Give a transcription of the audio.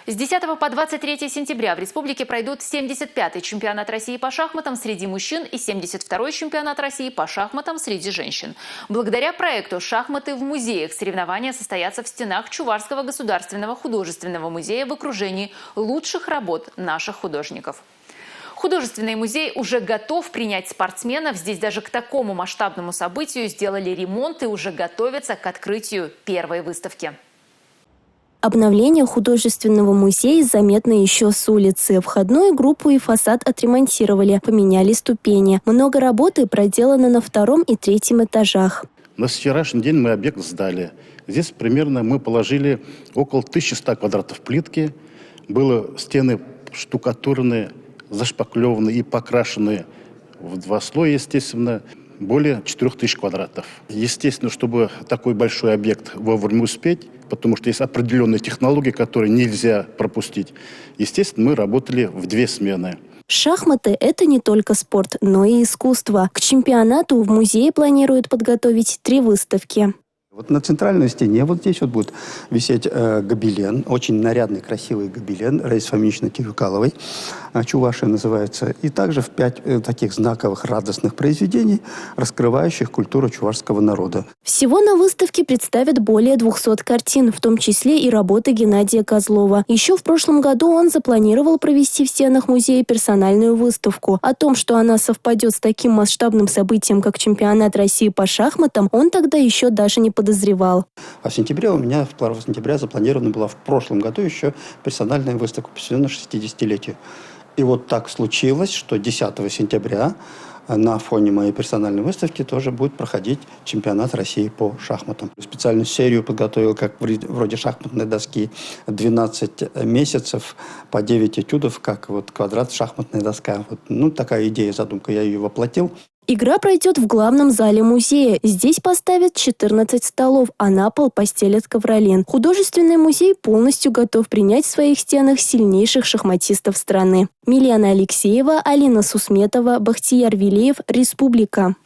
С 10 по 23 сентября в республике пройдут 75-й чемпионат России по шахматам среди мужчин и 72-й чемпионат России по шахматам среди женщин. Благодаря проекту «Шахматы в музеях» соревнования состоятся в стенах Чувашского государственного художественного музея в окружении лучших работ наших художников. Художественный музей уже готов принять спортсменов. Здесь даже к такому масштабному событию сделали ремонт и уже готовятся к открытию первой выставки. Обновление художественного музея заметно еще с улицы. Входную группу и фасад отремонтировали, поменяли ступени. Много работы проделано на втором и третьем этажах. На вчерашний день мы объект сдали. Здесь примерно мы положили около 1100 квадратов плитки. Было стены штукатурные, зашпаклеванные и покрашенные в 2 слоя, естественно. Более 4000 квадратов. Естественно, чтобы такой большой объект вовремя успеть, потому что есть определенные технологии, которые нельзя пропустить. Естественно, мы работали в 2 смены. Шахматы – это не только спорт, но и искусство. К чемпионату в музее планируют подготовить 3 выставки. Вот на центральной стене вот здесь вот будет висеть гобелен, очень нарядный, красивый гобелен Раисы Фоминичны Тюкаловой, Чувашия называется, и также в 5 таких знаковых, радостных произведений, раскрывающих культуру чувашского народа. Всего на выставке представят более 200 картин, в том числе и работы Геннадия Козлова. Еще в прошлом году он запланировал провести в стенах музея персональную выставку. О том, что она совпадет с таким масштабным событием, как чемпионат России по шахматам, он тогда еще даже не подозревал. А в сентябре у меня, 2 сентября, запланирована была в прошлом году еще персональная выставка, посвященная 60-летию. И вот так случилось, что 10 сентября на фоне моей персональной выставки тоже будет проходить чемпионат России по шахматам. Специальную серию подготовил, как вроде шахматной доски, 12 месяцев по 9 этюдов, как вот квадрат шахматная доска. Вот, ну, такая идея, задумка, я ее воплотил. Игра пройдет в главном зале музея. Здесь поставят 14 столов, а на пол постелят ковролин. Художественный музей полностью готов принять в своих стенах сильнейших шахматистов страны. Милена Алексеева, Алина Сусметова, Бахтияр Вилеев, Республика.